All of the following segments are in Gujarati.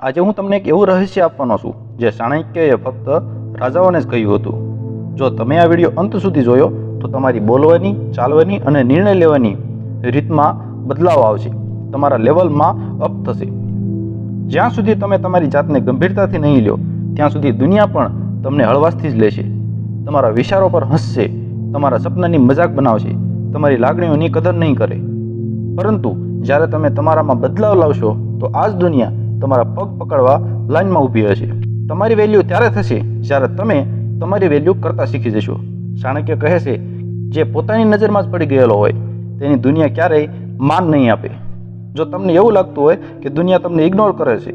આજે હું તમને એક એવું રહસ્ય આપવાનો છું જે ચાણક્યએ ફક્ત રાજાઓને જ કહ્યું હતું. જો તમે આ વિડીયો અંત સુધી જોયો તો તમારી બોલવાની, ચાલવાની અને નિર્ણય લેવાની રીતમાં બદલાવ આવશે. તમારા લેવલમાં અપ થશે. જ્યાં સુધી તમે તમારી જાતને ગંભીરતાથી નહીં લો ત્યાં સુધી દુનિયા પણ તમને હળવાશથી જ લેશે. તમારા વિચારો પર હસશે, તમારા સપનાની મજાક બનાવશે, તમારી લાગણીઓની કદર નહીં કરે. પરંતુ જ્યારે તમે તમારામાં બદલાવ લાવશો તો આ જ દુનિયા તમારા પગ પકડવા લાઈનમાં ઊભી હશે. તમારી વેલ્યુ ત્યારે થશે જ્યારે તમે તમારી વેલ્યુ કરતા શીખી જશો. ચાણક્ય કહે છે, જે પોતાની નજરમાં જ પડી ગયેલો હોય તેની દુનિયા ક્યારેય માન નહીં આપે. જો તમને એવું લાગતું હોય કે દુનિયા તમને ઇગ્નોર કરે છે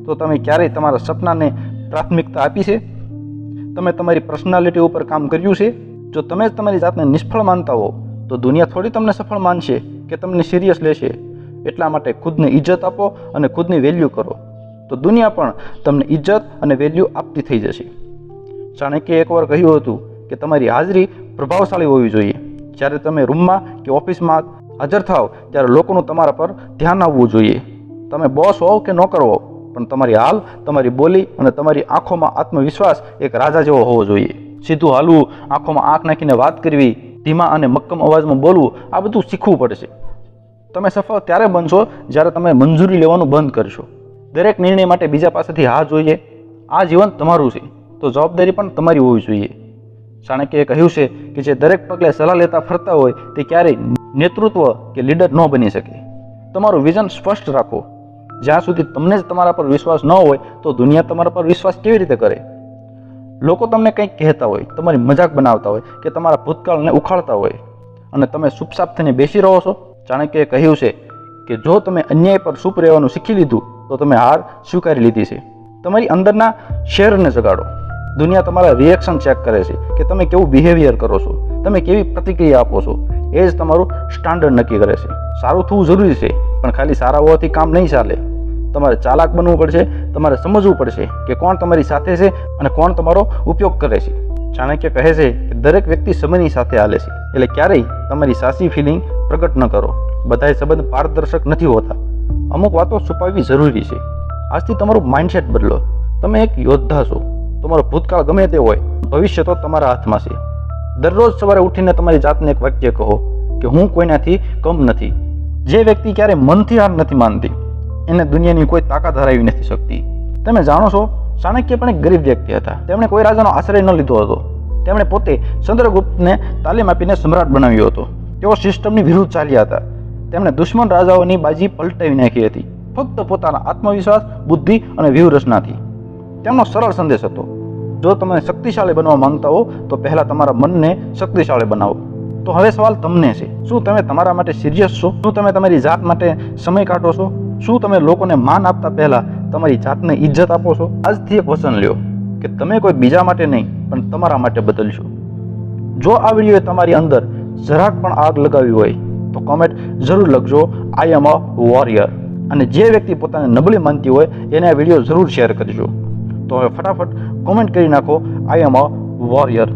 તો તમે ક્યારેય તમારા સપનાને પ્રાથમિકતા આપી છે? તમે તમારી પર્સનાલિટી ઉપર કામ કર્યું છે? જો તમે જ તમારી જાતને નિષ્ફળ માનતા હો તો દુનિયા થોડી તમને સફળ માનશે કે તમને સિરિયસ લેશે. એટલા માટે ખુદને ઇજ્જત આપો અને ખુદની વેલ્યુ કરો, તો દુનિયા પણ તમને ઇજ્જત અને વેલ્યુ આપતી થઈ જશે. ચાણક્યએ એકવાર કહ્યું હતું કે તમારી હાજરી પ્રભાવશાળી હોવી જોઈએ. જ્યારે તમે રૂમમાં કે ઓફિસમાં હાજર થાવ ત્યારે લોકોનું તમારા પર ધ્યાન આવવું જોઈએ. તમે બોસ હોવ કે નોકર હોવ, પણ તમારી હાલ, તમારી બોલી અને તમારી આંખોમાં આત્મવિશ્વાસ એક રાજા જેવો હોવો જોઈએ. સીધું હાલવું, આંખોમાં આંખ નાખીને વાત કરવી, ધીમા અને મક્કમ અવાજમાં બોલવું, આ બધું શીખવું પડશે. તમે સફળ ત્યારે બનશો જ્યારે તમે મંજૂરી લેવાનું બંધ કરશો. દરેક નિર્ણય માટે બીજા પાસેથી હા જોઈએ. આ જીવન તમારું છે તો જવાબદારી પણ તમારી હોવી જોઈએ. ચાણક્યએ કહ્યું છે કે જે દરેક પગલે સલાહ લેતા ફરતા હોય તે ક્યારેય નેતૃત્વ કે લીડર ન બની શકે. તમારું વિઝન સ્પષ્ટ રાખો. જ્યાં સુધી તમને જ તમારા પર વિશ્વાસ ન હોય તો દુનિયા તમારા પર વિશ્વાસ કેવી રીતે કરે? લોકો તમને કંઈક કહેતા હોય, તમારી મજાક બનાવતા હોય કે તમારા ભૂતકાળને ઉખાડતા હોય અને તમે ચૂપચાપ થઈને બેસી રહો છો. ચાણક્યએ કહ્યું છે કે જો તમે અન્યાય પર ચૂપ રહેવાનું શીખી લીધું તો તમે હાર સ્વીકારી લીધી છે. તમારી અંદરના શેરને જગાડો. દુનિયા તમારા રિએક્શન ચેક કરે છે કે તમે કેવું બિહેવિયર કરો છો, તમે કેવી પ્રતિક્રિયા આપો છો. એ જ તમારું સ્ટાન્ડર્ડ નક્કી કરે છે. સારું થવું જરૂરી છે, પણ ખાલી સારા હોવાથી કામ નહીં ચાલે. તમારે ચાલાક બનવું પડશે. તમારે સમજવું પડશે કે કોણ તમારી સાથે છે અને કોણ તમારો ઉપયોગ કરે છે. ચાણક્ય કહે છે કે દરેક વ્યક્તિ સમયની સાથે હાલે છે, એટલે ક્યારેય તમારી સાચી ફિલિંગ પ્રગટ ન કરો. બધાય સંબંધ પારદર્શક નથી હોતા. અમુક વાતો છુપાવવી જરૂરી છે. આજથી તમારું માઇન્ડસેટ બદલો. તમે એક યોદ્ધા છો. તમારો ભૂતકાળ ગમે તે હોય, ભવિષ્ય તો તમારા હાથમાં છે. દરરોજ સવારે ઉઠીને તમારી જાતને એક વાક્ય કહો કે હું કોઈનાથી કમ નથી. જે વ્યક્તિ ક્યારેય મનથી હાર નથી માનતી એને દુનિયાની કોઈ તાકાત હરાવી નથી શકતી. તમે જાણો છો, ચાણક્ય પણ એક ગરીબ વ્યક્તિ હતા. તેમણે કોઈ રાજાનો આશ્રય ન લીધો હતો. તેમણે પોતે ચંદ્રગુપ્તને તાલીમ આપીને સમ્રાટ બનાવ્યો હતો. તેઓ સિસ્ટમની વિરુદ્ધ ચાલ્યા હતા. તેમણે દુશ્મન રાજાઓની બાજી પલટાવી નાખી હતી, ફક્ત પોતાના આત્મવિશ્વાસ, બુદ્ધિ અને વ્યૂહરચનાથી. તેમનો સરળ સંદેશ હતો, જો તમે શક્તિશાળી બનવા માંગતા હો તો પહેલા તમારા મનને શક્તિશાળી બનાવો. તો હવે સવાલ તમને છે, શું તમે તમારા માટે સિરિયસ છો? શું તમે તમારી જાત માટે સમય કાઢો છો? શું તમે લોકોને માન આપતા પહેલા તમારી જાતને ઇજ્જત આપો છો? આજથી એક વચન લ્યો કે તમે કોઈ બીજા માટે નહીં પણ તમારા માટે બદલશો. જો આ વિડીયોએ તમારી અંદર જરાક પણ આગ લગાવી હોય તો કોમેન્ટ જરૂર લખજો, આઈ એમ અ વોરિયર. અને જે વ્યક્તિ પોતાને નબળી માનતી હોય એને આ વિડીયો જરૂર શેર કરજો. તો હવે ફટાફટ કોમેન્ટ કરી નાખો, આઈ એમ અ વોરિયર.